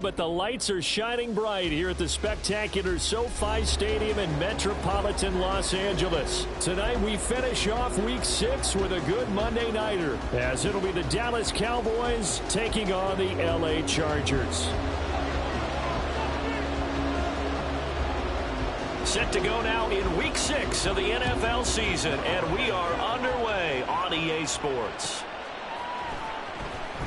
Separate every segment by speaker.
Speaker 1: But the lights are shining bright here at the spectacular SoFi Stadium in metropolitan Los Angeles. Tonight we finish off Week 6 with a good Monday nighter, as it'll be the Dallas Cowboys taking on the LA Chargers. Set to go now in Week 6 of the NFL season, and we are underway on EA Sports.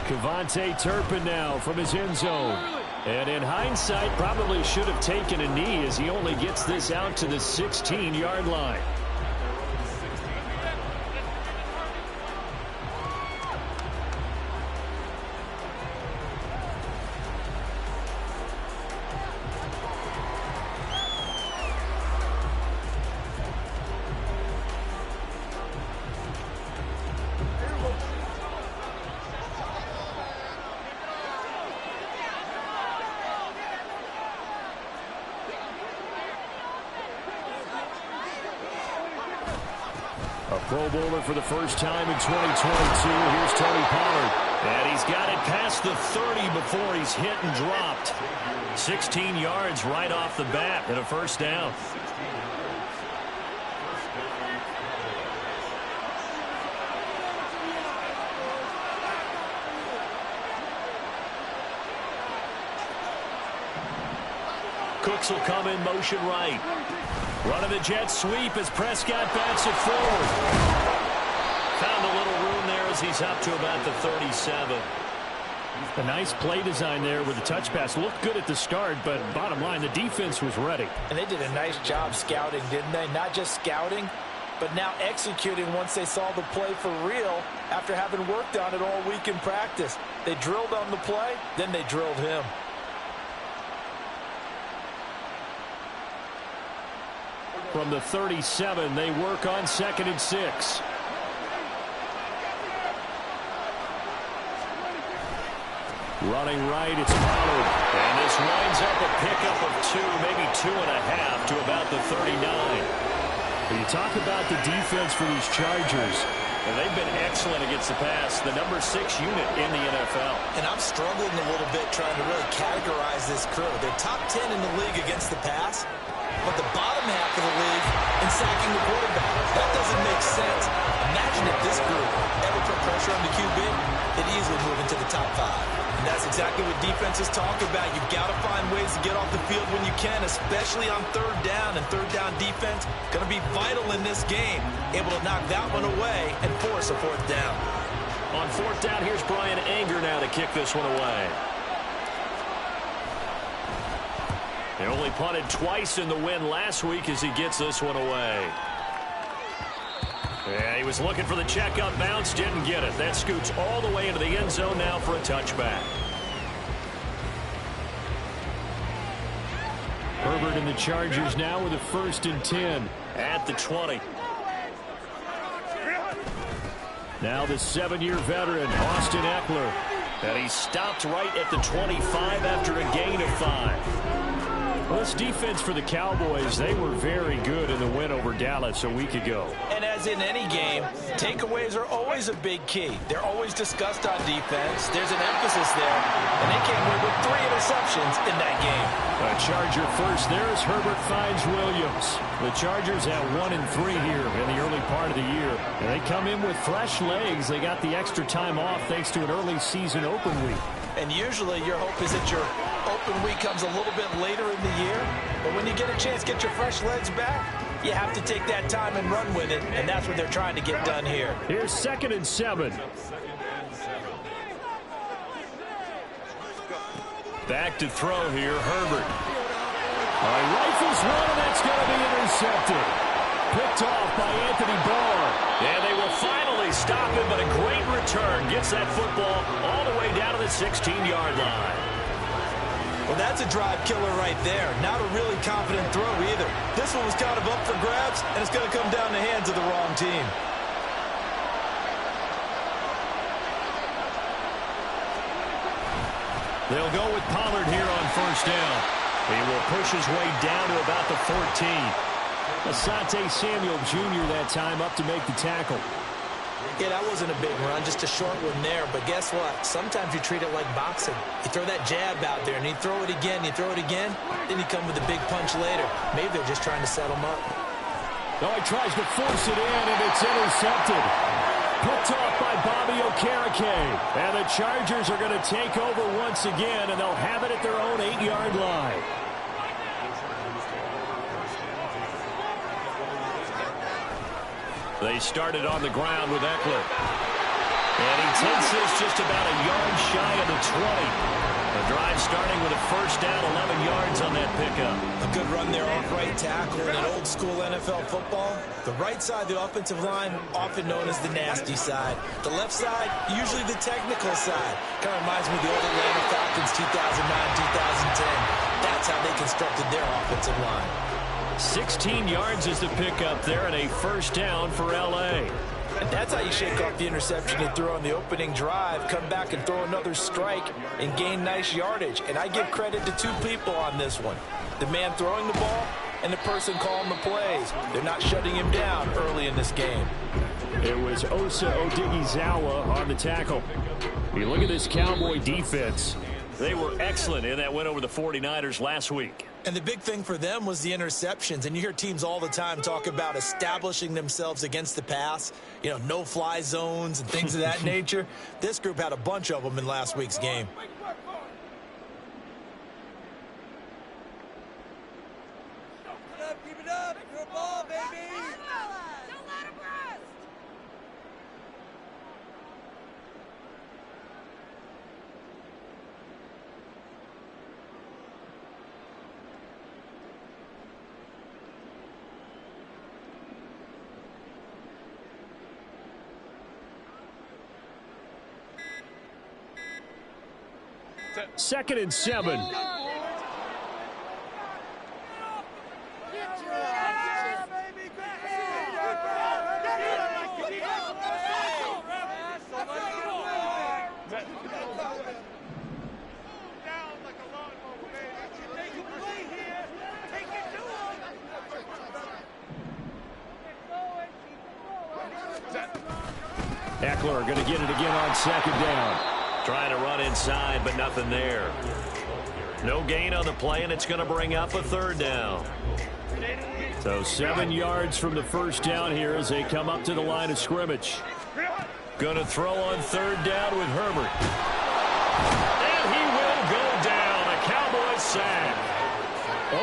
Speaker 1: Kevontae Turpin now from his end zone. And in hindsight, probably should have taken a knee as he only gets this out to the 16-yard line. A Pro Bowler for the first time in 2022. Here's Tony Pollard. And he's got it past the 30 before he's hit and dropped. 16 yards right off the bat and a first down. Cooks will come in motion right. Running the jet sweep as Prescott bats it forward. Found a little room there as he's up to about the 37. A nice play design there with the touch pass. Looked good at the start, but bottom line, the defense was ready.
Speaker 2: And they did a nice job scouting, didn't they? Not just scouting, but now executing once they saw the play for real after having worked on it all week in practice. They drilled on the play, then they drilled him.
Speaker 1: From the 37, they work on 2nd and 6. Running right, it's Pollard. And this winds up a pickup of 2, maybe 2.5 to about the 39. When you talk about the defense for these Chargers, and they've been excellent against the pass, the number 6 unit in the NFL.
Speaker 2: And I'm struggling a little bit trying to really categorize this crew. They're top 10 in the league against the pass, but the bottom half of the league in sacking the quarterback. That doesn't make sense. Imagine if this group ever put pressure on the QB, it'd easily move into the top 5. And that's exactly what defenses talk about. You've got to find ways to get off the field when you can, especially on 3rd down. And 3rd down defense going to be vital in this game. Able to knock that one away and force a 4th down.
Speaker 1: On 4th down, here's Brian Anger now to kick this one away. They only punted twice in the win last week as he gets this one away. Yeah, he was looking for the checkup bounce, didn't get it. That scoots all the way into the end zone now for a touchback. Herbert and the Chargers now with a 1st and 10 at the 20. Now the 7-year veteran, Austin Eckler. And he stopped right at the 25 after a gain of 5. Well, this defense for the Cowboys, they were very good in the win over Dallas a week ago.
Speaker 2: And as in any game, takeaways are always a big key. They're always discussed on defense. There's an emphasis there. And they came away with 3 interceptions in that game.
Speaker 1: A Charger first there as Herbert finds Williams. The Chargers at 1-3 here in the early part of the year. And they come in with fresh legs. They got the extra time off thanks to an early season open week.
Speaker 2: And usually your hope is that your open week comes a little bit later in the year. But when you get a chance to get your fresh legs back, you have to take that time and run with it. And that's what they're trying to get done here.
Speaker 1: Here's 2nd and 7. Back to throw here, Herbert. Rifles one, and that's going to be intercepted. Picked off by Anthony Barr. And they will finally stop him, but a great return. Gets that football all the way down to the 16-yard line.
Speaker 2: Well, that's a drive killer right there. Not a really confident throw either. This one was kind of up for grabs, and it's going to come down the hands of the wrong team.
Speaker 1: They'll go with Pollard here on 1st down. He will push his way down to about the 14. Asante Samuel Jr. that time up to make the tackle.
Speaker 2: Yeah, that wasn't a big run, just a short one there. But guess what? Sometimes you treat it like boxing. You throw that jab out there, and you throw it again, then you come with a big punch later. Maybe they're just trying to set him up.
Speaker 1: Oh, he tries to force it in, and it's intercepted. Picked off by Bobby Okereke. And the Chargers are going to take over once again, and they'll have it at their own 8-yard line. They started on the ground with Eckler. And he takes this just about a yard shy of the 20. The drive starting with a first down, 11 yards on that pickup.
Speaker 2: A good run there off right tackle in an old-school NFL football. The right side of the offensive line, often known as the nasty side. The left side, usually the technical side. Kind of reminds me of the old Atlanta Falcons 2009-2010. That's how they constructed their offensive line. 16 yards is the pickup there, and a first down for L.A.
Speaker 3: And that's how you shake off the interception you threw on the opening drive, come back and throw another strike and gain nice yardage. And I give credit to two people on this one. The man throwing the ball and the person calling the plays. They're not shutting him down early in this game.
Speaker 1: It was Osa Odighizuwa on the tackle. You look at this Cowboy defense. They were excellent in that win over the 49ers last week.
Speaker 2: And the big thing for them was the interceptions. And you hear teams all the time talk about establishing themselves against the pass. You know, no-fly zones and things of that nature. This group had a bunch of them in last week's game.
Speaker 4: Keep it up. Your ball, baby. Don't let him rest.
Speaker 1: Second and 7. Eckler going to get it again on second down. Trying to run inside, but nothing there. No gain on the play, and it's going to bring up a third down. So 7 yards from the first down here as they come up to the line of scrimmage. Going to throw on third down with Herbert. And he will go down. A Cowboy sack.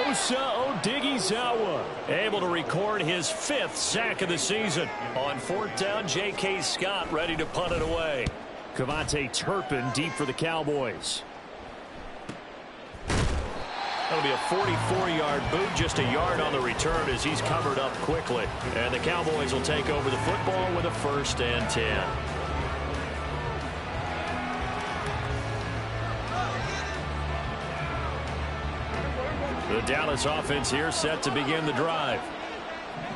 Speaker 1: Osa Odighizuwa able to record his 5th sack of the season. On fourth down, J.K. Scott ready to punt it away. Kevontae Turpin deep for the Cowboys. That'll be a 44-yard boot, just a yard on the return as he's covered up quickly. And the Cowboys will take over the football with a 1st and 10. The Dallas offense here set to begin the drive.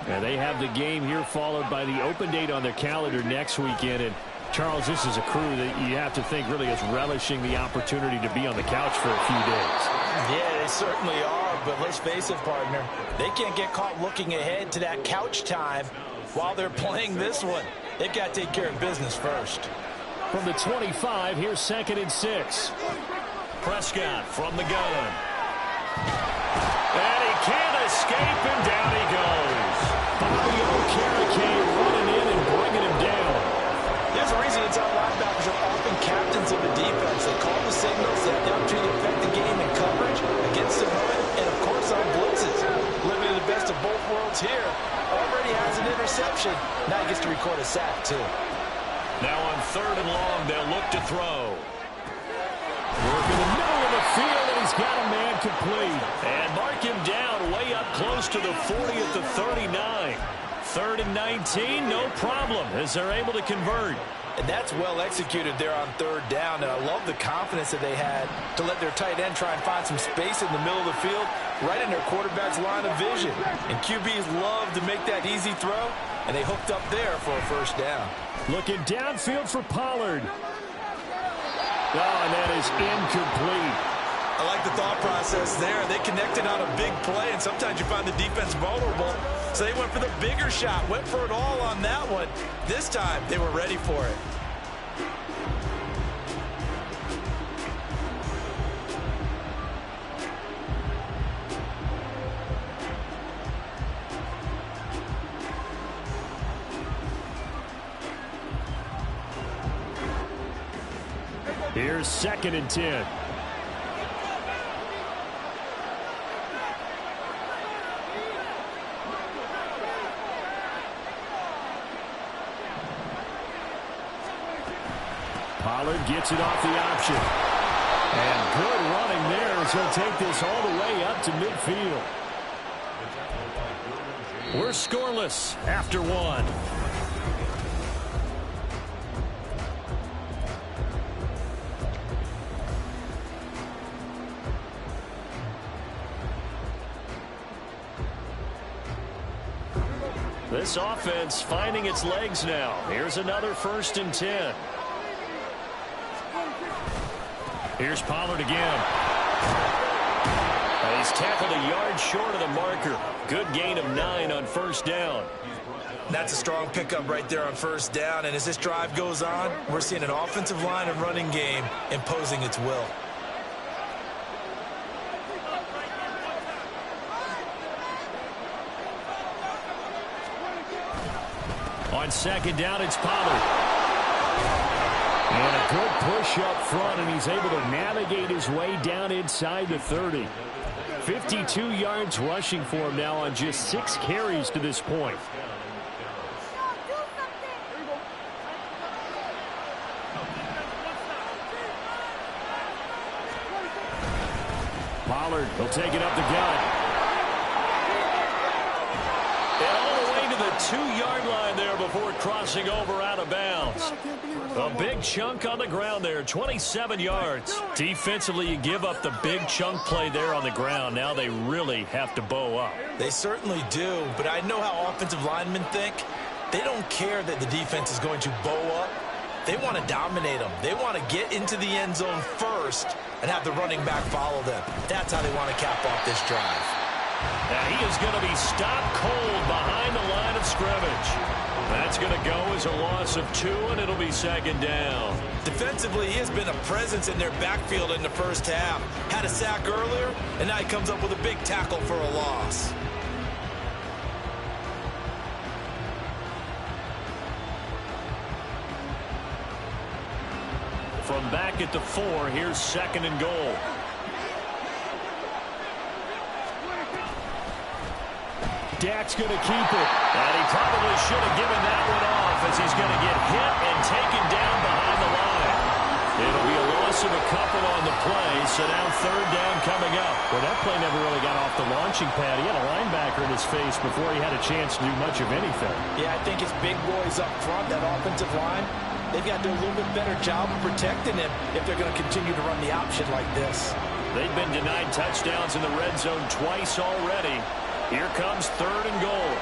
Speaker 1: And they have the game here followed by the open date on their calendar next weekend. And Charles, this is a crew that you have to think really is relishing the opportunity to be on the couch for a few days.
Speaker 3: Yeah, they certainly are, but let's face it, partner. They can't get caught looking ahead to that couch time while they're playing this one. They've got to take care of business first.
Speaker 1: From the 25, here's 2nd and 6. Prescott from the gun. And he can't escape, and down he goes. Bobby Okereke running in and bringing him down.
Speaker 3: There's a reason it's our linebackers are often captains of the defense. They call the signals, they have the opportunity to affect the game in coverage, against the run, and of course on blitzes. Living in the best of both worlds here. Already has an interception. Now he gets to record a sack, too.
Speaker 1: Now on 3rd and long, they'll look to throw. Work in the middle of the field, and he's got a man complete. And mark him down way up close to the 40 at the 39. 3rd and 19, no problem, as they're able to convert.
Speaker 3: And that's well executed there on 3rd down. And I love the confidence that they had to let their tight end try and find some space in the middle of the field, right in their quarterback's line of vision. And QBs love to make that easy throw, and they hooked up there for a 1st down.
Speaker 1: Looking downfield for Pollard. Oh, and that is incomplete.
Speaker 2: I like the thought process there. They connected on a big play, and sometimes you find the defense vulnerable. So they went for the bigger shot, went for it all on that one. This time, they were ready for it.
Speaker 1: Here's 2nd and 10. Pollard gets it off the option. And good running there as he'll take this all the way up to midfield. We're scoreless after 1. This offense finding its legs now. Here's another 1st and 10. Here's Pollard again. He's tackled a yard short of the marker. Good gain of 9 on 1st down.
Speaker 2: That's a strong pickup right there on 1st down. And as this drive goes on, we're seeing an offensive line and running game imposing its will.
Speaker 1: On 2nd down, it's Pollard. And a good push up front, and he's able to navigate his way down inside the 30. 52 yards rushing for him now on just 6 carries to this point. Pollard will take it up the gut. And all the way to the 2-yard line there before crossing over out of bounds. A big chunk on the ground there, 27 yards. Defensively, you give up the big chunk play there on the ground. Now they really have to bow up.
Speaker 2: They certainly do, but I know how offensive linemen think. They don't care that the defense is going to bow up. They want to dominate them. They want to get into the end zone first and have the running back follow them. That's how they want to cap off this drive.
Speaker 1: Now he is going to be stopped cold behind the line of scrimmage. That's going to go as a loss of 2, and it'll be 2nd down.
Speaker 2: Defensively, he has been a presence in their backfield in the 1st half. Had a sack earlier, and now he comes up with a big tackle for a loss.
Speaker 1: From back at the 4, here's 2nd and goal. Dak's going to keep it. And he probably should have given that one off as he's going to get hit and taken down behind the line. It'll be a loss of a couple on the play, so now 3rd down coming up.
Speaker 5: Well, that play never really got off the launching pad. He had a linebacker in his face before he had a chance to do much of anything.
Speaker 3: Yeah, I think his big boys up front, that offensive line, they've got to do a little bit better job of protecting him if they're going to continue to run the option like this.
Speaker 1: They've been denied touchdowns in the red zone twice already. Here comes 3rd and goal.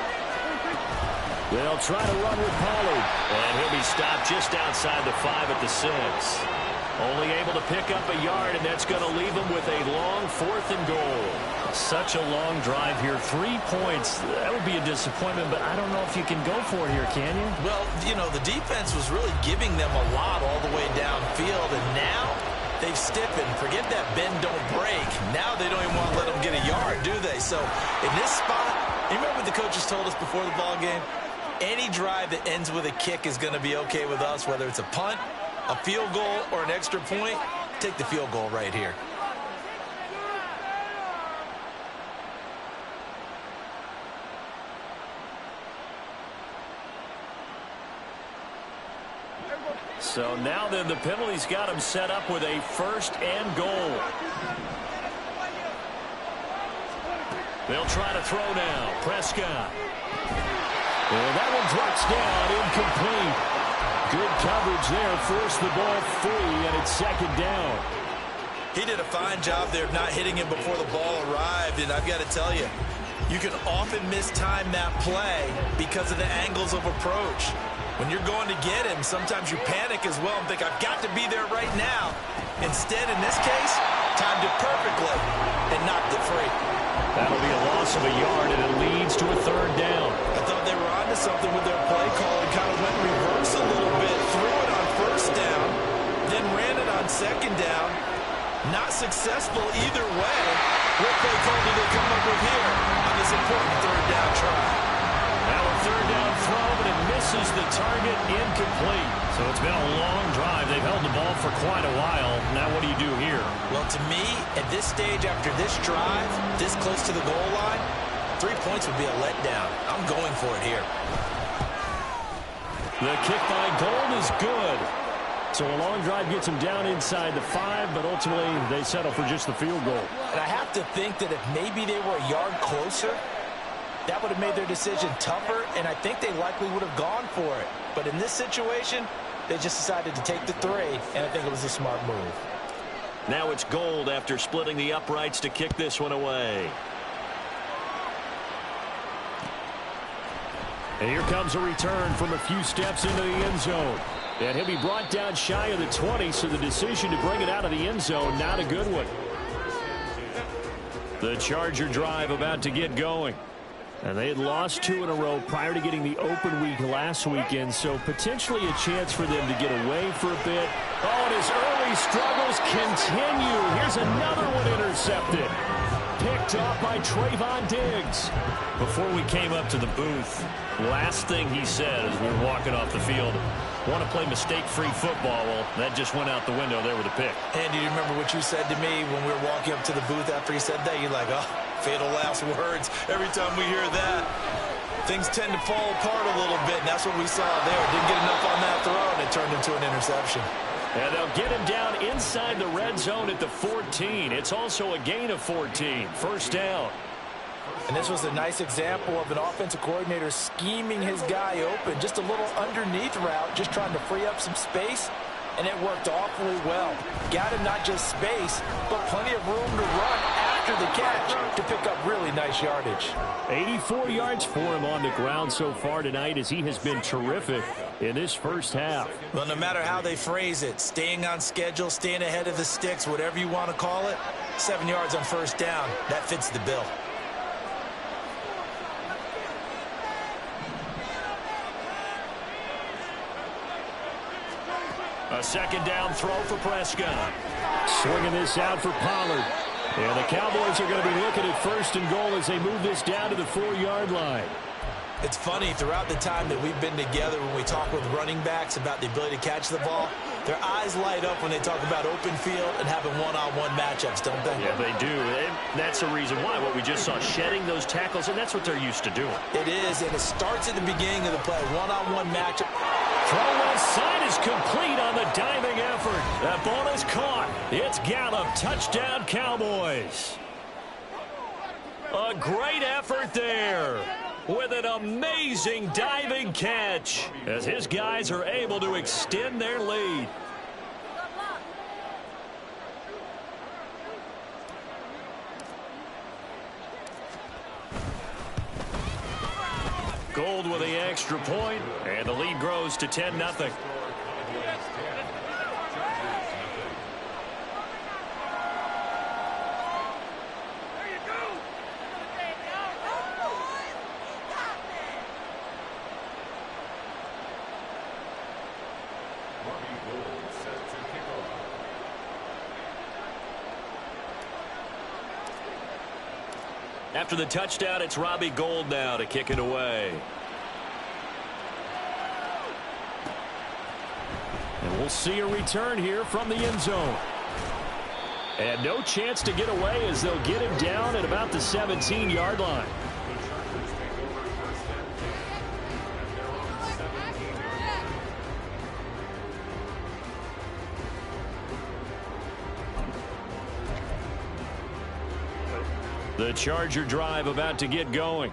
Speaker 1: They'll try to run with Pollard. And he'll be stopped just outside the 5 at the 6. Only able to pick up a yard, and that's going to leave him with a long 4th and goal.
Speaker 5: Such a long drive here. 3 points. That would be a disappointment, but I don't know if you can go for it here, can you?
Speaker 2: Well, you know, the defense was really giving them a lot all the way downfield, and now they've stiffened. Forget that bend, don't break. Now they don't even want to let them get a yard, do they? So in this spot, you remember what the coaches told us before the ball game? Any drive that ends with a kick is going to be okay with us, whether it's a punt, a field goal, or an extra point. Take the field goal right here.
Speaker 1: So now then the penalty's got him set up with a 1st and goal. They'll try to throw now. Prescott. And that one drops down, incomplete. Good coverage there, forced the ball free, and it's 2nd down.
Speaker 2: He did a fine job there of not hitting him before the ball arrived, and I've got to tell you, you can often mistime that play because of the angles of approach. When you're going to get him, sometimes you panic as well and think, I've got to be there right now. Instead, in this case, Timed it perfectly and knocked it free.
Speaker 1: That'll be a loss of a yard, and it leads to a third down.
Speaker 3: I thought they were onto something with their play call and kind of went reverse a little bit. Threw it on first down, then ran it on second down. Not successful either way. What play call do they come up with here on this important third down try?
Speaker 1: Now a third down throw, but it misses the target, incomplete.
Speaker 5: So it's been a long drive. They've held the ball for quite a while. Now what do you do here?
Speaker 2: Well, to me, at this stage after this drive, this close to the goal line, 3 points would be a letdown. I'm going for it here.
Speaker 1: The kick by Gold is good. So a long drive gets them down inside the 5, but ultimately they settle for just the field goal.
Speaker 3: And I have to think that if maybe they were a yard closer, that would have made their decision tougher, and I think they likely would have gone for it. But in this situation, they just decided to take the 3, and I think it was a smart move.
Speaker 1: Now it's Gold after splitting the uprights to kick this one away. And here comes a return from a few steps into the end zone. And he'll be brought down shy of the 20, so the decision to bring it out of the end zone, not a good one. The Charger drive about to get going. And they had lost 2 in a row prior to getting the open week last weekend, so potentially a chance for them to get away for a bit. Oh, and his early struggles continue. Here's another one intercepted. Picked off by Trayvon Diggs. Before we came up to the booth, last thing he said as we were walking off the field, want to play mistake-free football. Well, that just went out the window there with a pick.
Speaker 3: And do you remember what you said to me when we were walking up to the booth after he said that? You're like, oh, fatal last words. Every time we hear that, things tend to fall apart a little bit, and that's what we saw there. Didn't get enough on that throw, and it turned into an interception.
Speaker 1: And they'll get him down inside the red zone at the 14. It's also a gain of 14. First down.
Speaker 3: And this was a nice example of an offensive coordinator scheming his guy open. Just a little underneath route, just trying to free up some space, and it worked awfully well. Got him not just space, but plenty of room to run after the catch to pick up really nice yardage.
Speaker 1: 84 yards for him on the ground so far tonight, as he has been terrific in this first half.
Speaker 2: Well, no matter how they phrase it, staying on schedule, staying ahead of the sticks, whatever you want to call it, 7 yards on first down, that fits the bill.
Speaker 1: A second down throw for Prescott. Swinging this out for Pollard. And the Cowboys are going to be looking at first and goal as they move this down to the 4-yard line.
Speaker 2: It's funny, throughout the time that we've been together, when we talk with running backs about the ability to catch the ball, their eyes light up when they talk about open field and having one-on-one matchups, don't they?
Speaker 1: Yeah, they do. And that's the reason why. What we just saw, shedding those tackles, and that's what they're used to doing.
Speaker 2: It is, and it starts at the beginning of the play. One-on-one matchup.
Speaker 1: Throw left side is complete on the diving effort. That ball is caught. It's Gallup. Touchdown, Cowboys. A great effort there with an amazing diving catch as his guys are able to extend their lead. Gold with the extra point, and the lead grows to 10-0. After the touchdown, it's Robbie Gould now to kick it away. And we'll see a return here from the end zone. And no chance to get away as they'll get him down at about the 17-yard line. The Charger drive about to get going.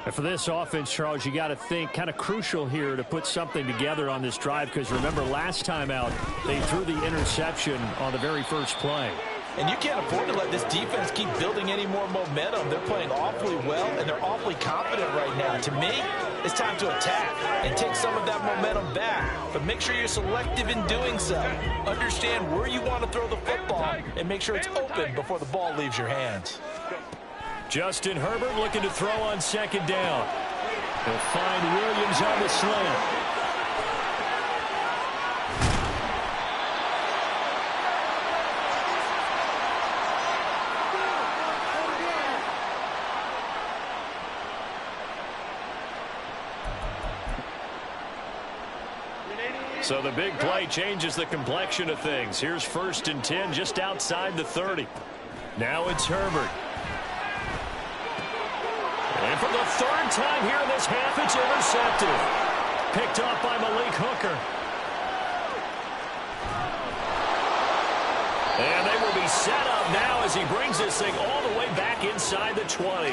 Speaker 1: And for this offense, Charles, you got to think kind of crucial here to put something together on this drive, because remember last time out they threw the interception on the very first play.
Speaker 3: And you can't afford to let this defense keep building any more momentum. They're playing awfully well, and they're awfully confident right now. To me, it's time to attack and take some of that momentum back. But make sure you're selective in doing so. Understand where you want to throw the football and make sure it's open before the ball leaves your hands.
Speaker 5: Justin Herbert looking to throw on second down. He'll find Williams on the slant. So the big play changes the complexion of things. Here's 1st and 10 just outside the 30. Now it's Herbert. And for the 3rd time here in this half, it's intercepted. Picked off by Malik Hooker. And they will be set up now as he brings this thing all the way back inside the 20.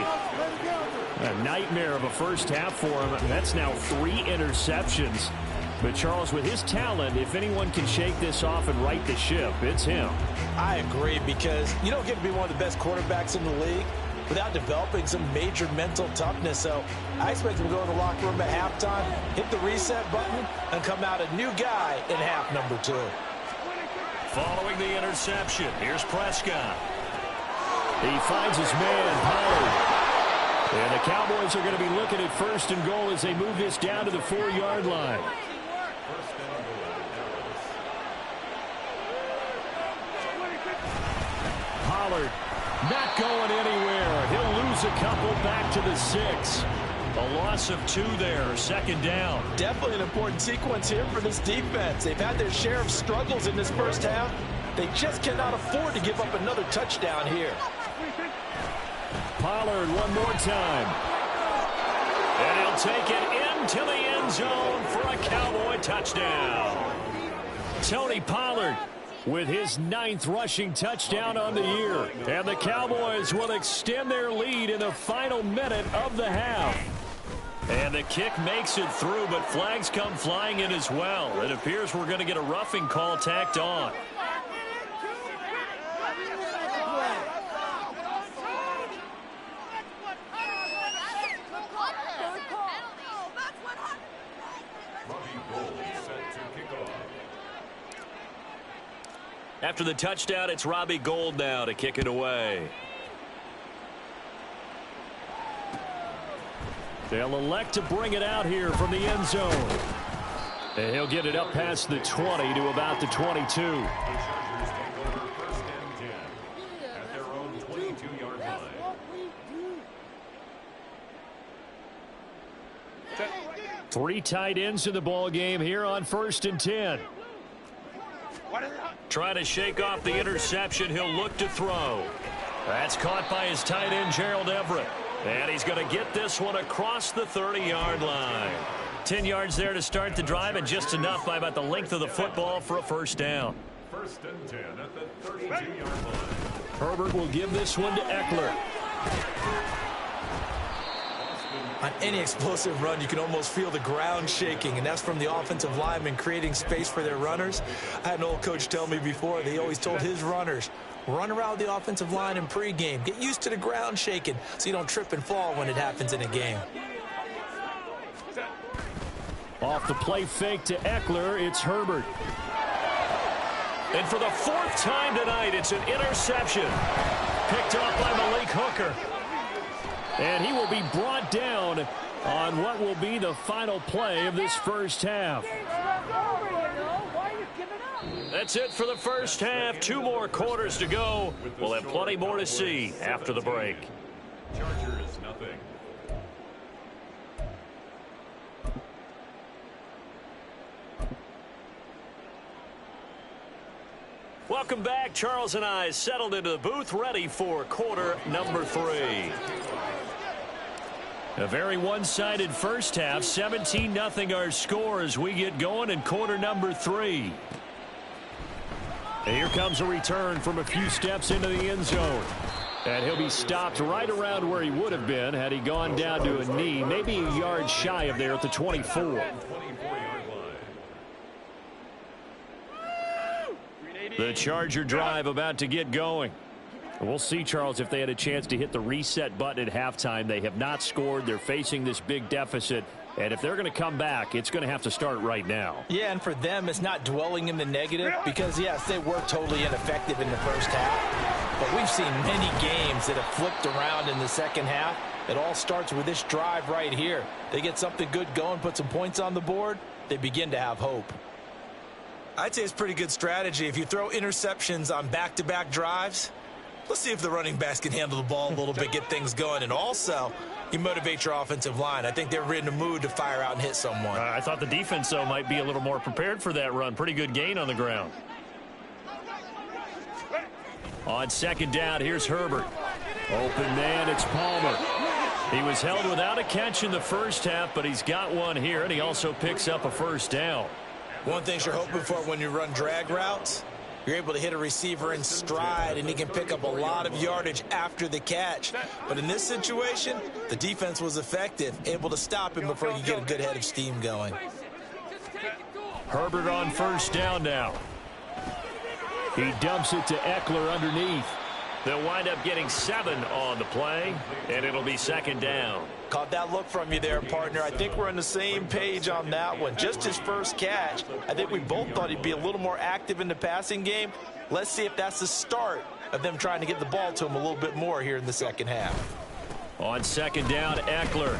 Speaker 5: A nightmare of a first half for him. That's now 3 interceptions. But, Charles, with his talent, if anyone can shake this off and right the ship, it's him.
Speaker 3: I agree, because you don't get to be one of the best quarterbacks in the league without developing some major mental toughness. So I expect him to go in the locker room at halftime, hit the reset button, and come out a new guy in half number 2.
Speaker 1: Following the interception, here's Prescott.
Speaker 5: He finds his man, Pollard. And the Cowboys are going to be looking at 1st and goal as they move this down to the 4-yard line. Pollard not going anywhere. He'll lose a couple back to the 6.
Speaker 1: A loss of 2 there, 2nd down.
Speaker 3: Definitely an important sequence here for this defense. They've had their share of struggles in this first half. They just cannot afford to give up another touchdown here.
Speaker 5: Pollard one more time.
Speaker 1: And he'll take it into the end zone for a Cowboy touchdown.
Speaker 5: Tony Pollard with his 9th rushing touchdown on the year. And the Cowboys will extend their lead in the final minute of the half.
Speaker 1: And the kick makes it through, but flags come flying in as well. It appears we're going to get a roughing call tacked on. After the touchdown, it's Robbie Gould now to kick it away.
Speaker 5: They'll elect to bring it out here from the end zone. And he'll get it up past the 20 to about the 22. 3 tight ends in the ball game here on 1st and 10.
Speaker 1: Trying to shake off the interception. He'll look to throw. That's caught by his tight end, Gerald Everett. And he's going to get this one across the 30-yard line. 10 yards there to start the drive, and just enough by about the length of the football for a 1st down.
Speaker 6: 1st and 10 at the 32-yard line.
Speaker 5: Herbert will give this one to Eckler.
Speaker 3: On any explosive run, you can almost feel the ground shaking, and that's from the offensive linemen creating space for their runners. I had an old coach tell me before, they always told his runners, run around the offensive line in pregame. Get used to the ground shaking so you don't trip and fall when it happens in a game.
Speaker 5: Off the play fake to Eckler, it's Herbert.
Speaker 1: And for the 4th time tonight, it's an interception. Picked off by Malik Hooker.
Speaker 5: And he will be brought down on what will be the final play of this first half.
Speaker 1: That's it for the first half. 2 more quarters to go. We'll have plenty more to see after the break.
Speaker 6: Chargers, nothing.
Speaker 1: Welcome back. Charles and I settled into the booth, ready for quarter number 3.
Speaker 5: A very one-sided first half. 17-0 our score as we get going in quarter number 3. And here comes a return from a few steps into the end zone. And he'll be stopped right around where he would have been had he gone down to a knee, maybe a yard shy of there at the 24.
Speaker 6: 24-yard line.
Speaker 5: The Charger drive about to get going. We'll see, Charles, if they had a chance to hit the reset button at halftime. They have not scored. They're facing this big deficit. And if they're going to come back, it's going to have to start right now.
Speaker 3: Yeah, and for them, it's not dwelling in the negative because, yes, they were totally ineffective in the first half. But we've seen many games that have flipped around in the second half. It all starts with this drive right here. They get something good going, put some points on the board, they begin to have hope.
Speaker 2: I'd say it's pretty good strategy. If you throw interceptions on back-to-back drives, let's see if the running backs can handle the ball a little bit, get things going. And also, you motivate your offensive line. I think they're in the mood to fire out and hit someone.
Speaker 5: I thought the defense, though, might be a little more prepared for that run. Pretty good gain on the ground. On second down, here's Herbert. Open man, it's Palmer. He was held without a catch in the first half, but he's got one here, and he also picks up a first down.
Speaker 2: One thing you're hoping for when you run drag routes, you're able to hit a receiver in stride, and he can pick up a lot of yardage after the catch. But in this situation, the defense was effective, able to stop him before you get a good head of steam going.
Speaker 5: Herbert on first down now. He dumps it to Eckler underneath. They'll wind up getting 7 on the play, and it'll be second down.
Speaker 3: Caught that look from you there, partner. I think we're on the same page on that one. Just his first catch. I think we both thought he'd be a little more active in the passing game. Let's see if that's the start of them trying to get the ball to him a little bit more here in the second half.
Speaker 5: On second down, Eckler.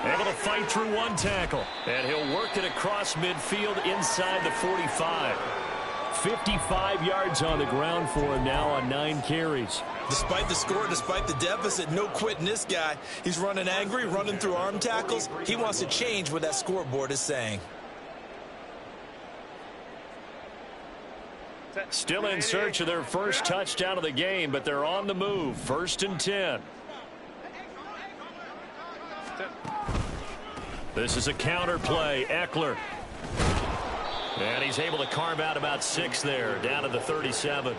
Speaker 5: Able to fight through one tackle, and he'll work it across midfield inside the 45. 55 yards on the ground for him now on 9 carries.
Speaker 2: Despite the score, despite the deficit, no quitting this guy. He's running angry, running through arm tackles. He wants to change what that scoreboard is saying.
Speaker 5: Still in search of their first touchdown of the game, but they're on the move. 1st and 10. This is a counter play. Eckler. And he's able to carve out about 6 there, down to the 37.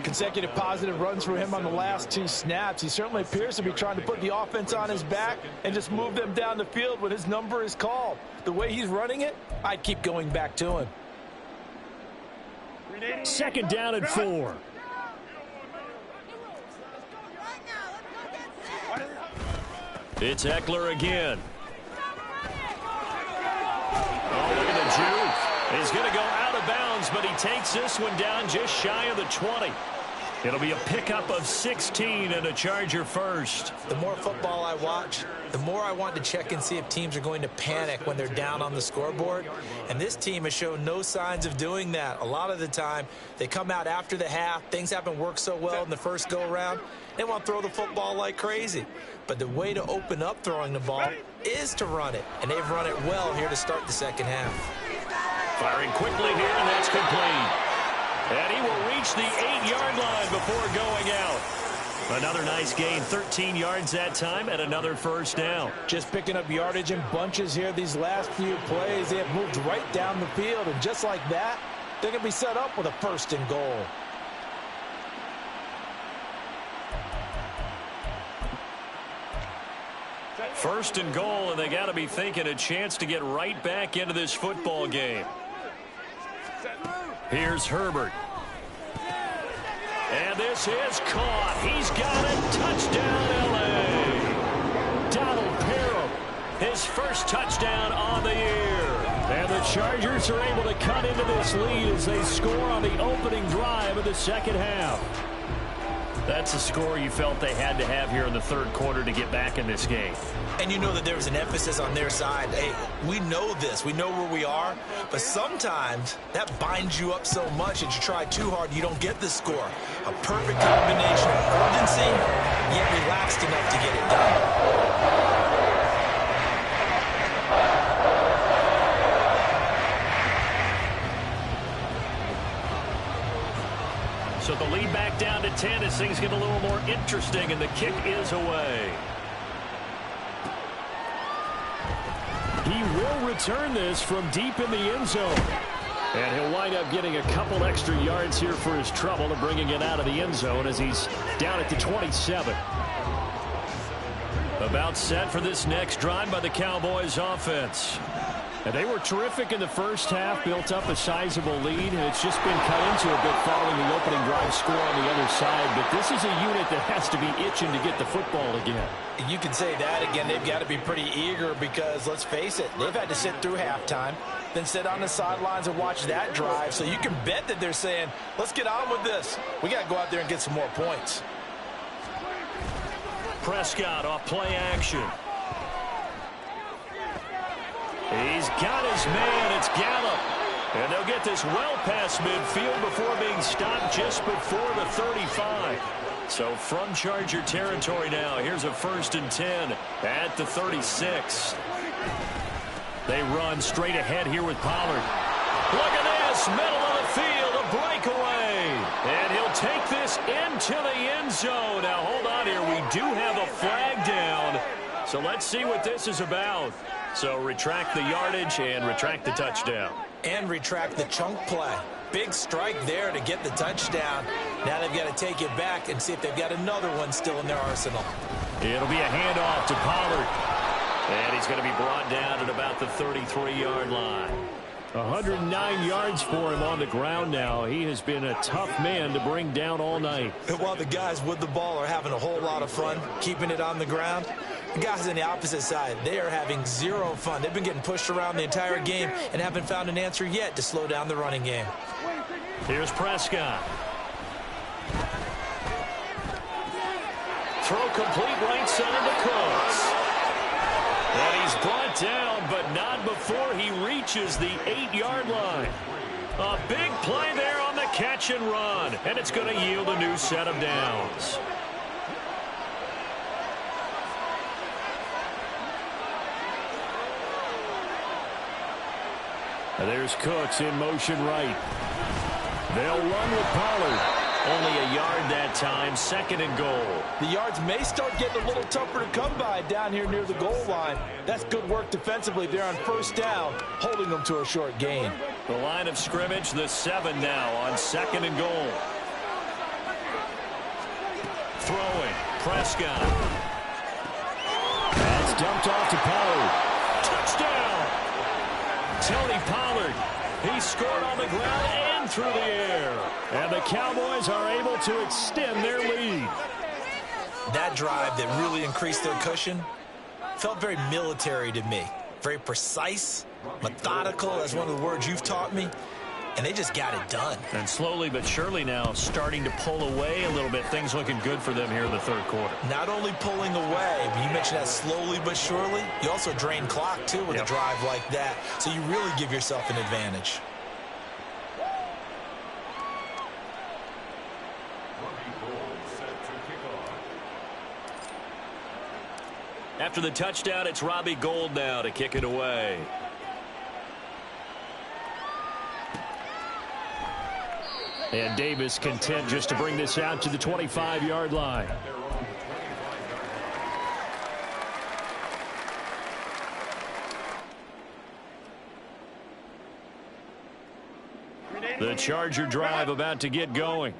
Speaker 3: Consecutive positive runs for him on the last 2 snaps. He certainly appears to be trying to put the offense on his back and just move them down the field when his number is called. The way he's running it, I'd keep going back to him.
Speaker 5: Second down and 4. It's Eckler again. Oh, look at the juke. He's going to go out of bounds, but he takes this one down just shy of the 20. It'll be a pickup of 16 and a Charger first.
Speaker 2: The more football I watch, the more I want to check and see if teams are going to panic when they're down on the scoreboard. And this team has shown no signs of doing that. A lot of the time, they come out after the half. Things haven't worked so well in the first go-around. They want to throw the football like crazy. But the way to open up throwing the ball is to run it. And they've run it well here to start the second half.
Speaker 5: Firing quickly here, and that's complete. And he will reach the 8-yard line before going out. Another nice gain, 13 yards that time, and another first down.
Speaker 3: Just picking up yardage in bunches here these last few plays. They have moved right down the field, and just like that, they're going to be set up with a 1st and goal.
Speaker 5: First and goal, and they got to be thinking a chance to get right back into this football game. Here's Herbert. And this is caught. He's got it. Touchdown, L.A. Donald Parham, his first touchdown on the year. And the Chargers are able to cut into this lead as they score on the opening drive of the second half. That's a score you felt they had to have here in the third quarter to get back in this game.
Speaker 2: And you know that there was an emphasis on their side. Hey, we know this. We know where we are. But sometimes that binds you up so much that you try too hard, you don't get the score. A perfect combination of urgency, yet relaxed enough to get it done.
Speaker 5: So the lead back down to 10 as things get a little more interesting, and the kick is away. He will return this from deep in the end zone. And he'll wind up getting a couple extra yards here for his trouble and bringing it out of the end zone as he's down at the 27. About set for this next drive by the Cowboys offense. And they were terrific in the first half, built up a sizable lead, and it's just been cut into a bit following the opening drive score on the other side. But this is a unit that has to be itching to get the football again.
Speaker 3: You can say that again. They've got to be pretty eager because, let's face it, they've had to sit through halftime, then sit on the sidelines and watch that drive. So you can bet that they're saying, let's get on with this. We got to go out there and get some more points.
Speaker 5: Prescott off play action. He's got his man. It's Gallup. And they'll get this well past midfield before being stopped just before the 35. So from Charger territory now, here's a 1st and 10 at the 36. They run straight ahead here with Pollard. Look at this, middle of the field, a breakaway. And he'll take this into the end zone. Now, hold on here. We do have a flag down. So let's see what this is about. So retract the yardage and retract the touchdown.
Speaker 2: And retract the chunk play. Big strike there to get the touchdown. Now they've got to take it back and see if they've got another one still in their arsenal.
Speaker 5: It'll be a handoff to Pollard. And he's going to be brought down at about the 33-yard line. 109 yards for him on the ground now. He has been a tough man to bring down all night.
Speaker 2: And while the guys with the ball are having a whole lot of fun keeping it on the ground, the guys on the opposite side, they are having zero fun. They've been getting pushed around the entire game and haven't found an answer yet to slow down the running game.
Speaker 5: Here's Prescott. Throw complete right side to Cooks. And he's brought down, but not before he reaches the 8-yard line. A big play there on the catch and run, and it's going to yield a new set of downs. And there's Cooks in motion right. They'll run with Pollard. Only a yard that time, 2nd and goal.
Speaker 3: The yards may start getting a little tougher to come by down here near the goal line. That's good work defensively there on 1st down, holding them to a short gain.
Speaker 5: The line of scrimmage, the 7 now on 2nd and goal. Throwing, Prescott. That's dumped off to Pollard. Touchdown! Tony Pollard. He scored on the ground and through the air. And the Cowboys are able to extend their lead.
Speaker 2: That drive that really increased their cushion felt very military to me. Very precise, methodical, that's one of the words you've taught me. And they just got it done.
Speaker 5: And slowly but surely now starting to pull away a little bit. Things looking good for them here in the 3rd quarter.
Speaker 2: Not only pulling away, but you mentioned that slowly but surely. You also drain clock, too, with a drive like that. So you really give yourself an advantage.
Speaker 5: After the touchdown, it's Robbie Gould now to kick it away. And Davis content just to bring this out to the 25-yard line. The Charger drive about to get going.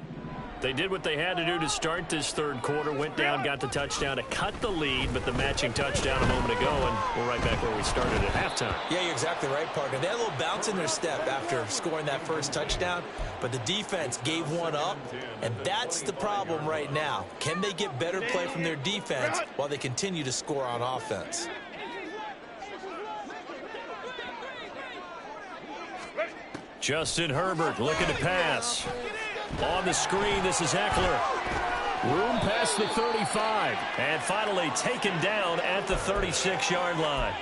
Speaker 5: They did what they had to do to start this 3rd quarter, went down, got the touchdown to cut the lead, but the matching touchdown a moment ago, and we're right back where we started at halftime.
Speaker 2: Yeah, you're exactly right, partner. They had a little bounce in their step after scoring that first touchdown, but the defense gave one up, and that's the problem right now. Can they get better play from their defense while they continue to score on offense?
Speaker 5: Justin Herbert looking to pass. On the screen, this is Eckler. Room past the 35. And finally taken down at the 36-yard line.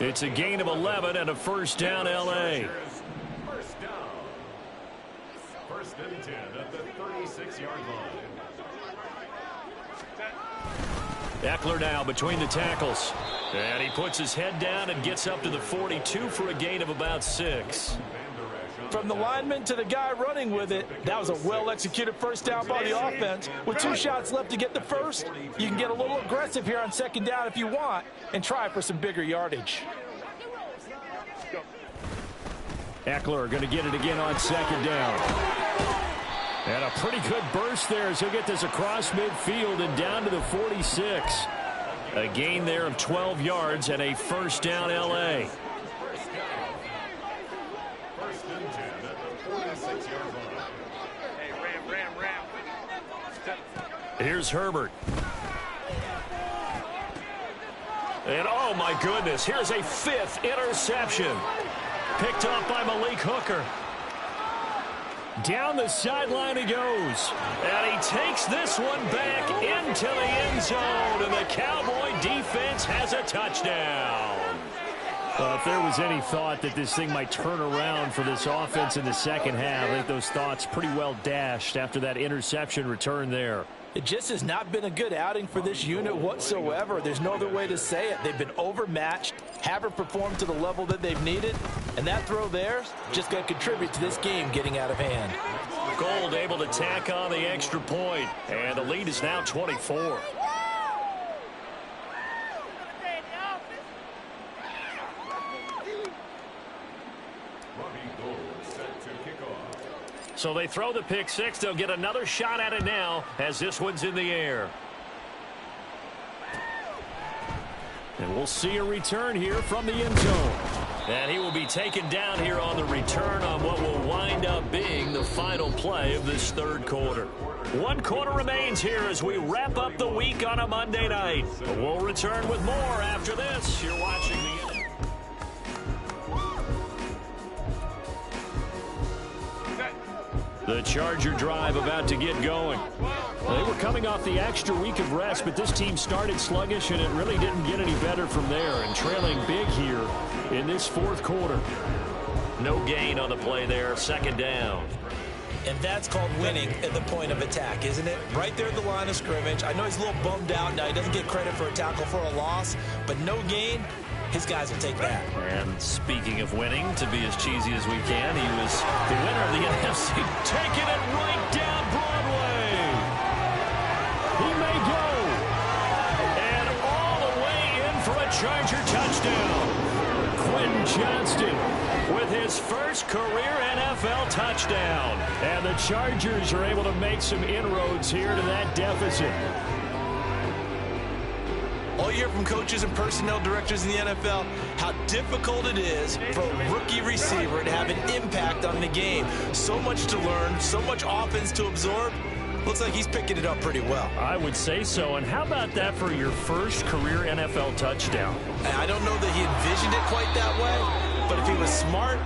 Speaker 5: It's a gain of 11 and a 1st down, L.A.
Speaker 6: 1st and 10 at the 36-yard line.
Speaker 5: Eckler now between the tackles. And he puts his head down and gets up to the 42 for a gain of about 6.
Speaker 3: From the lineman to the guy running with it, that was a well-executed 1st down by the offense. With 2 shots left to get the 1st, you can get a little aggressive here on 2nd down if you want and try for some bigger yardage.
Speaker 5: Eckler going to get it again on 2nd down. And a pretty good burst there as he'll get this across midfield and down to the 46. A gain there of 12 yards and a 1st down, L.A. Here's Herbert. And oh my goodness, here's a 5th interception. Picked up by Malik Hooker. Down the sideline he goes. And he takes this one back into the end zone. And the Cowboy defense has a touchdown. If there was any thought that this thing might turn around for this offense in the second half, I think those thoughts pretty well dashed after that interception return there.
Speaker 3: It just has not been a good outing for this unit whatsoever. There's no other way to say it. They've been overmatched, haven't performed to the level that they've needed, and that throw there just going to contribute to this game getting out of hand.
Speaker 5: Gold able to tack on the extra point, and the lead is now 24. So they throw the pick six. They'll get another shot at it now as this one's in the air. And we'll see a return here from the end zone. And he will be taken down here on the return on what will wind up being the final play of this third quarter. 1 quarter remains here as we wrap up the week on a Monday night. We'll return with more after this. You're watching the Charger drive about to get going. They were coming off the extra week of rest, but this team started sluggish, and it really didn't get any better from there, and trailing big here in this fourth quarter. No gain on the play there, second down.
Speaker 2: And that's called winning at the point of attack, isn't it? Right there at the line of scrimmage. I know he's a little bummed out now. He doesn't get credit for a tackle for a loss, but no gain. His guys will take that.
Speaker 5: And speaking of winning, to be as cheesy as we can, he was the winner of the NFC, taking it right down Broadway. He may go. And all the way in for a Charger touchdown. Quentin Johnston with his first career NFL touchdown. And the Chargers are able to make some inroads here to that deficit.
Speaker 2: All you hear from coaches and personnel directors in the NFL, how difficult it is for a rookie receiver to have an impact on the game. So much to learn, so much offense to absorb. Looks like he's picking it up pretty well.
Speaker 5: I would say so. And how about that for your first career NFL touchdown?
Speaker 2: I don't know that he envisioned it quite that way, but if he was smart,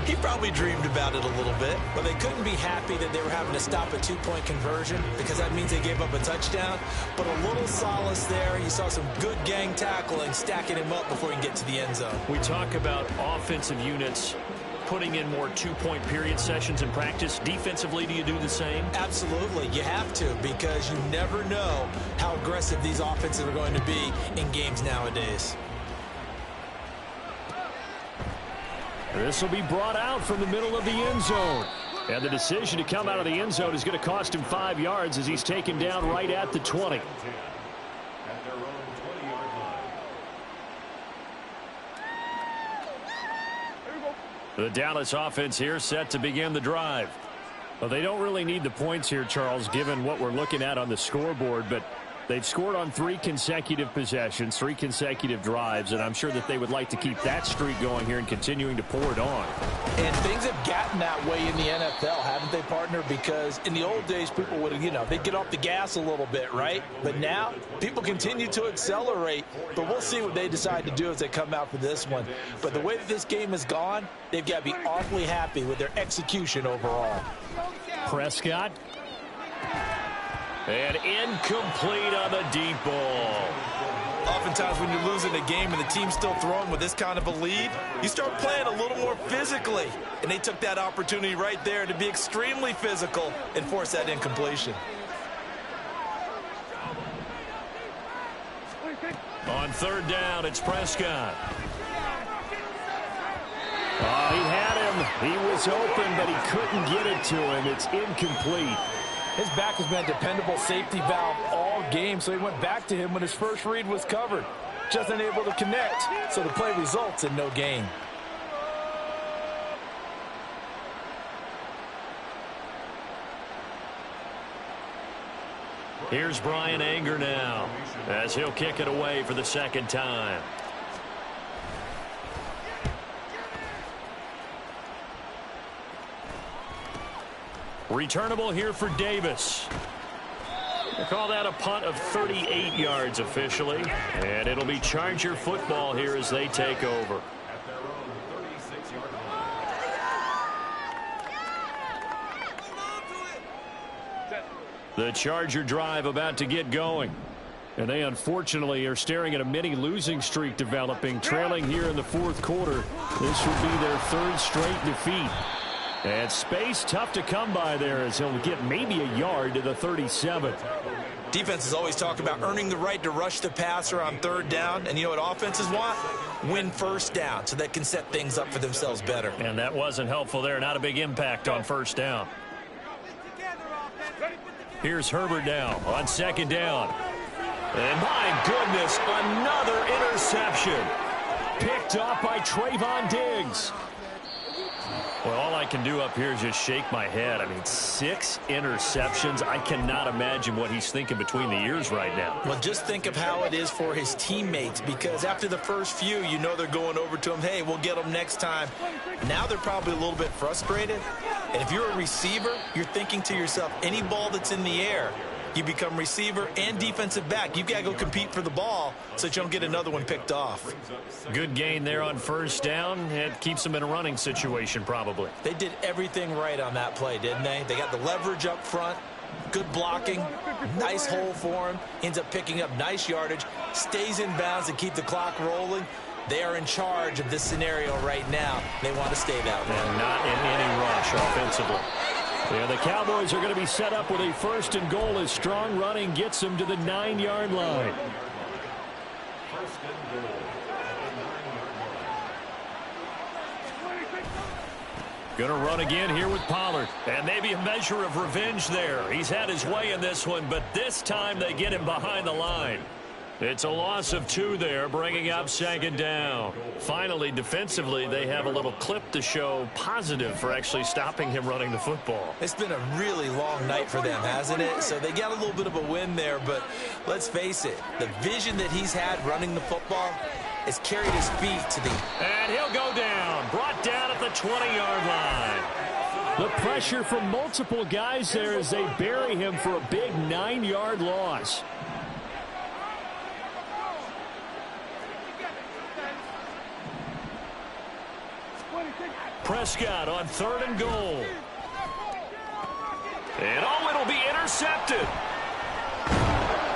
Speaker 2: he probably dreamed about it a little bit. But they couldn't be happy that they were having to stop a 2-point conversion because that means they gave up a touchdown. But a little solace there. You saw some good gang tackling, stacking him up before he can get to the end zone.
Speaker 5: We talk about offensive units putting in more 2-point period sessions in practice. Defensively, do you do the same?
Speaker 2: Absolutely. You have to, because you never know how aggressive these offenses are going to be in games nowadays.
Speaker 5: This will be brought out from the middle of the end zone. And the decision to come out of the end zone is going to cost him 5 yards as he's taken down right at the 20. The Dallas offense here set to begin the drive. Well, they don't really need the points here, Charles, given what we're looking at on the scoreboard, but they've scored on 3 consecutive possessions, 3 consecutive drives, and I'm sure that they would like to keep that streak going here and continuing to pour it on.
Speaker 3: And things have gotten that way in the NFL, haven't they, partner? Because in the old days, people would, they'd get off the gas a little bit, right? But now, people continue to accelerate, but we'll see what they decide to do as they come out for this one. But the way that this game has gone, they've got to be awfully happy with their execution overall.
Speaker 5: Prescott. And incomplete on the deep ball.
Speaker 2: Oftentimes when you're losing a game and the team's still throwing with this kind of a lead, you start playing a little more physically. And they took that opportunity right there to be extremely physical and force that incompletion.
Speaker 5: On third down, it's Prescott. Oh, he had him. He was open, but he couldn't get it to him. It's incomplete.
Speaker 3: His back has been a dependable safety valve all game, so he went back to him when his first read was covered. Just unable to connect, so the play results in no gain.
Speaker 5: Here's Brian Anger now, as he'll kick it away for the second time. Returnable here for Davis. They call that a punt of 38 yards officially. And it'll be Charger football here as they take over.
Speaker 6: At their own 36-yard line.
Speaker 5: The Charger drive about to get going. And they unfortunately are staring at a mini losing streak developing, trailing here in the fourth quarter. This would be their third straight defeat. And space tough to come by there as he'll get maybe a yard to the 37.
Speaker 2: Defenses always talk about earning the right to rush the passer on third down. And you know what offenses want? Win first down so they can set things up for themselves better.
Speaker 5: And that wasn't helpful there. Not a big impact on first down. Here's Herbert now on second down. And my goodness, another interception. Picked off by Trayvon Diggs. Well, all I can do up here is just shake my head. I mean, 6 interceptions. I cannot imagine what he's thinking between the ears right now.
Speaker 2: Well, just think of how it is for his teammates, because after the first few, you know they're going over to him, hey, we'll get them next time. Now they're probably a little bit frustrated. And if you're a receiver, you're thinking to yourself, any ball that's in the air, you become receiver and defensive back. You've got to go compete for the ball so that you don't get another one picked off.
Speaker 5: Good gain there on first down. It keeps them in a running situation probably.
Speaker 2: They did everything right on that play, didn't they? They got the leverage up front, good blocking, nice hole for him, ends up picking up nice yardage, stays in bounds to keep the clock rolling. They are in charge of this scenario right now. They want to stay that way.
Speaker 5: And not in any rush offensively. Yeah, the Cowboys are going to be set up with a first and goal as strong running gets them to the 9-yard line.
Speaker 6: First and goal.
Speaker 5: Going to run again here with Pollard. And maybe a measure of revenge there. He's had his way in this one, but this time they get him behind the line. It's a loss of 2 there, bringing up second down. Finally, defensively, they have a little clip to show positive for actually stopping him running the football.
Speaker 2: It's been a really long night for them, hasn't it? So they got a little bit of a win there, but let's face it, the vision that he's had running the football has carried his feet to the...
Speaker 5: And he'll go down, brought down at the 20-yard line. The pressure from multiple guys there as they bury him for a big 9-yard loss. Prescott on third and goal. And it'll be intercepted.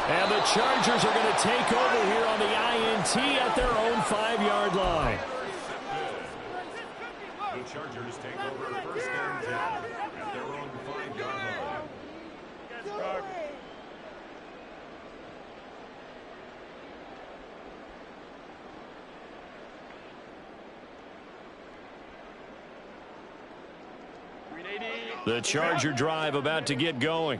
Speaker 5: And the Chargers are going to take over here on the INT at their own 5-yard line.
Speaker 6: The Chargers take over first and 10 at their own 5-yard line.
Speaker 5: The Charger drive about to get going.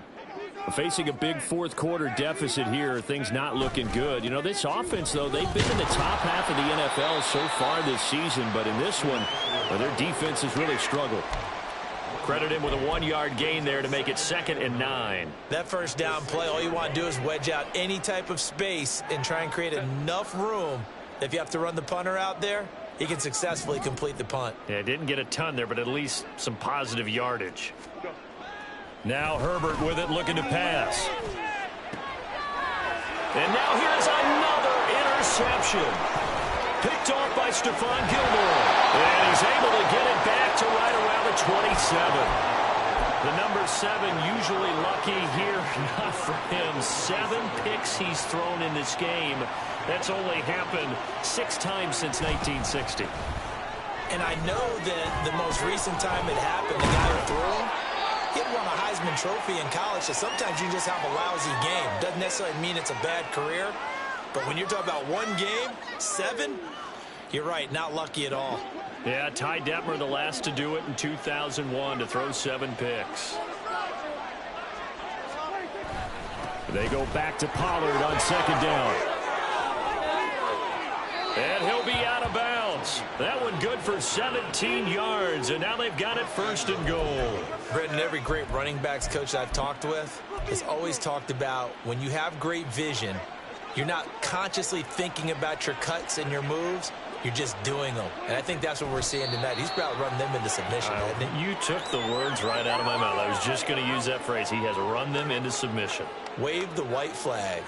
Speaker 5: Facing a big fourth quarter deficit here, things not looking good. You know, this offense, though, they've been in the top half of the NFL so far this season, but in this one, their defense has really struggled. Credit him with a 1-yard gain there to make it 2nd and 9.
Speaker 2: That first down play, all you want to do is wedge out any type of space and try and create enough room. If you have to run the punter out there, he can successfully complete the punt.
Speaker 5: Yeah, didn't get a ton there, but at least some positive yardage. Now Herbert with it, looking to pass. And now here's another interception. Picked off by Stephon Gilmore. And he's able to get it back to right around the 27. The number 7 usually lucky here. Not for him. 7 picks he's thrown in this game. That's only happened 6 times since 1960.
Speaker 2: And I know that the most recent time it happened, the guy who threw him, he had won a Heisman Trophy in college, so sometimes you just have a lousy game. Doesn't necessarily mean it's a bad career, but when you're talking about 1 game, 7, you're right, not lucky at all.
Speaker 5: Yeah, Ty Detmer the last to do it in 2001 to throw 7 picks. They go back to Pollard on second down. And he'll be out of bounds. That one good for 17 yards, and now they've got it 1st and goal.
Speaker 2: Brendan, every great running backs coach I've talked with has always talked about when you have great vision, you're not consciously thinking about your cuts and your moves. You're just doing them. And I think that's what we're seeing tonight. He's about run them into submission, hasn't he?
Speaker 1: You took the words right out of my mouth. I was just going to use that phrase. He has run them into submission.
Speaker 2: Wave the white flag.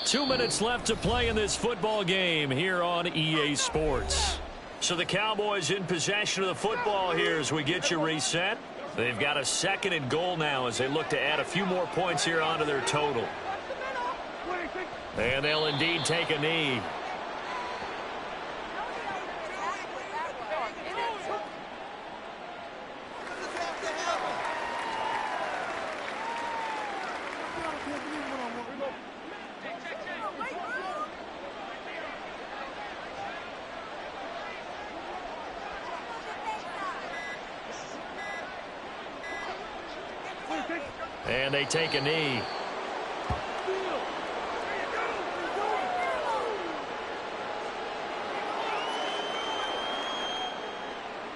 Speaker 5: 2 minutes left to play in this football game here on EA Sports. So the Cowboys in possession of the football here as we get you reset. They've got a 2nd and goal now as they look to add a few more points here onto their total. And they'll indeed take a knee. And they take a knee.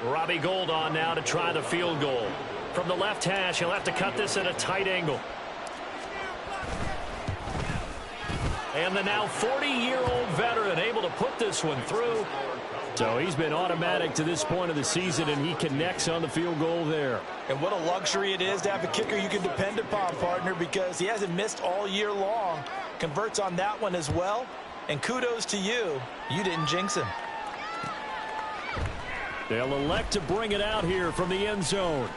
Speaker 5: Robbie Gould on now to try the field goal. From the left hash, he'll have to cut this at a tight angle. And the now 40-year-old veteran able to put this one through. So he's been automatic to this point of the season, and he connects on the field goal there.
Speaker 3: And what a luxury it is to have a kicker you can depend upon, partner, because he hasn't missed all year long. Converts on that one as well. And kudos to you. You didn't jinx him.
Speaker 5: They'll elect to bring it out here from the end zone.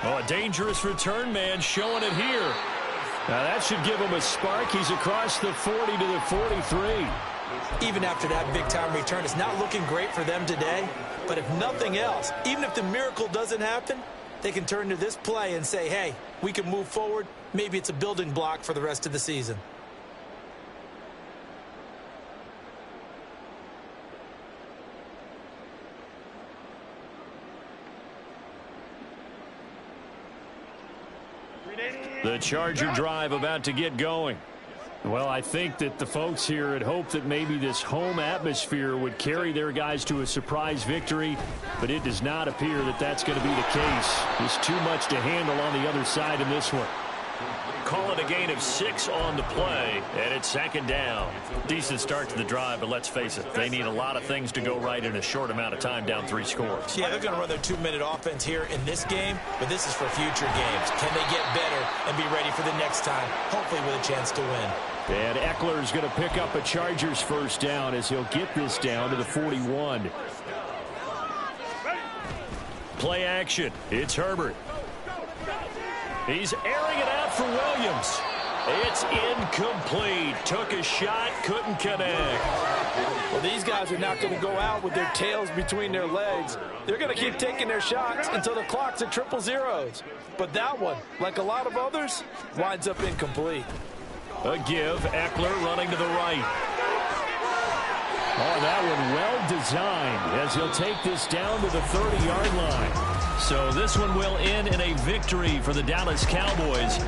Speaker 5: Oh, a dangerous return man showing it here. Now that should give him a spark. He's across the 40 to the 43.
Speaker 2: Even after that big-time return, it's not looking great for them today. But if nothing else, even if the miracle doesn't happen, they can turn to this play and say, hey, we can move forward. Maybe it's a building block for the rest of the season.
Speaker 5: The Charger drive about to get going. Well, I think that the folks here had hoped that maybe this home atmosphere would carry their guys to a surprise victory, but it does not appear that that's going to be the case. There's too much to handle on the other side in this one. Call it a gain of 6 on the play, and it's 2nd down. Decent start to the drive, but let's face it, they need a lot of things to go right in a short amount of time, down 3 scores.
Speaker 2: Yeah, they're going to run their 2-minute offense here in this game, but this is for future games. Can they get better and be ready for the next time, hopefully with a chance to win?
Speaker 5: And Eckler is going to pick up a Chargers first down as he'll get this down to the 41. Play action. It's Herbert. He's airing it out for Williams. It's incomplete. Took a shot, couldn't connect.
Speaker 3: Well, these guys are not going to go out with their tails between their legs. They're going to keep taking their shots until the clock's at 000. But that one, like a lot of others, winds up incomplete.
Speaker 5: A give, Eckler running to the right. Oh, that one well designed as he'll take this down to the 30-yard line. So this one will end in a victory for the Dallas Cowboys.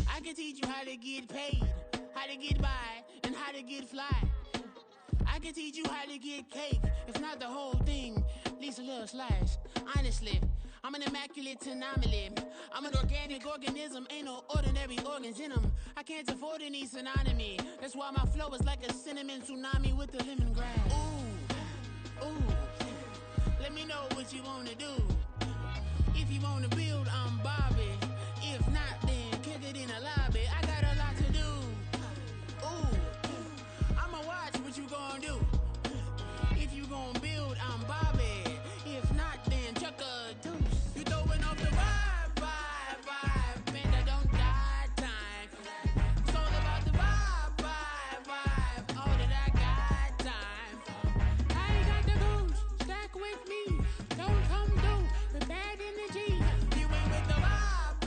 Speaker 7: I can teach you how to get paid, how to get by, and how to get fly. I can teach you how to get cake, if not the whole thing, at least a little slice. Honestly, I'm an immaculate anomaly. I'm an organic organism, ain't no ordinary organs in them. I can't afford any synonymy. That's why my flow is like a cinnamon tsunami with the lemongrass. Ooh, ooh, let me know what you wanna do. If you wanna build, I'm Bobby. If not, then kick it in a lobby. I got a lot to do. Ooh, I'ma watch what you gon' do. If you gon' build, I'm Bobby. If not, then chuck a deuce. You throwing off the vibe, man, I don't die time. It's all about the vibe, all that I got time. I ain't got the goose, stack with me. Don't come through with bad energy. You ain't with the vibe,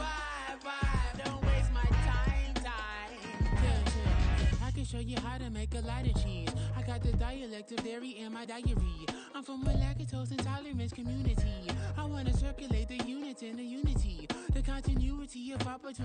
Speaker 7: show you how to make a lot of cheese. I got the dialect of dairy in my diary. I'm from a lactose intolerance community. I wanna circulate the units in the unity, the continuity of opportunity.